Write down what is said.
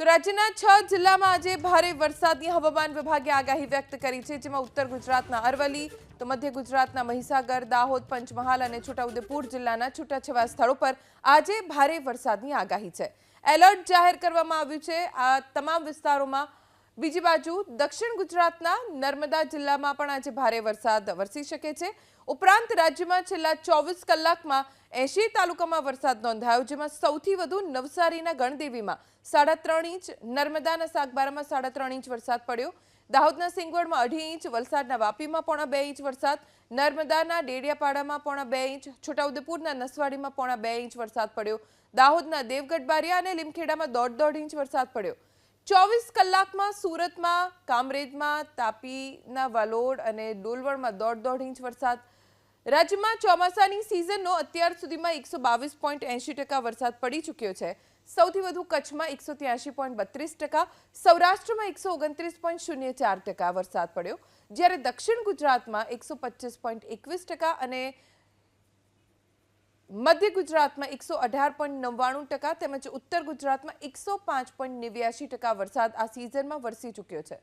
તો રાજ્યના 6 જિલ્લામાં આજે ભારે વરસાદની હવામાન વિભાગે આગાહી વ્યક્ત કરી છે, જેમાં ઉત્તર ગુજરાતના અરવલ્લી, તો મધ્ય ગુજરાતના મહીસાગર, દાહોદ, પંચમહાલ અને છોટાઉદેપુર જિલ્લાના છૂટાછવાયા સ્થળો પર આજે ભારે વરસાદની આગાહી છે. એલર્ટ જાહેર કરવામાં આવ્યું છે આ તમામ વિસ્તારોમાં. બીજી બાજુ દક્ષિણ ગુજરાતના નર્મદા જિલ્લામાં પણ આજે ભારે વરસાદ વરસી શકે છે. ઉપરાંત રાજ્યમાં છેલ્લા 24 કલાકમાં 80 તાલુકામાં વરસાદ નોંધાયો, જેમાં સૌથી વધુ નવસારીના ગણદેવીમાં 3.5 ઇંચ, નર્મદાના સાગબારામાં 3.5 ઇંચ વરસાદ પડ્યો, દાહોદના સિંગવડમાં 2.5 ઇંચ, વલસાડના વાપીમાં 1.5 ઇંચ વરસાદ, નર્મદાના ડેડિયાપાડામાં 1.5 ઇંચ, છોટાઉદેપુરના નસવાડીમાં 1.5 ઇંચ વરસાદ પડ્યો, દાહોદના દેવગઢ બારિયા અને લીમખેડામાં 1.5 ઇંચ વરસાદ પડ્યો. 24 કલાકમાં સુરતમાં, કામરેજમાં, તાપીના વાલોડ અને ડોલવણમાં 1.5 ઇંચ વરસાદ. રાજ્યમાં ચોમાસાની સિઝનનો અત્યાર સુધીમાં 122.80% વરસાદ પડી ચૂક્યો છે. સૌથી વધુ કચ્છમાં 183.32%, સૌરાષ્ટ્રમાં 129.04% વરસાદ પડ્યો, જ્યારે દક્ષિણ ગુજરાતમાં 125.21% અને મધ્ય ગુજરાતમાં 118.99% તેમજ ઉત્તર ગુજરાતમાં 105.89% વરસાદ આ સિઝનમાં વરસી ચૂક્યો છે.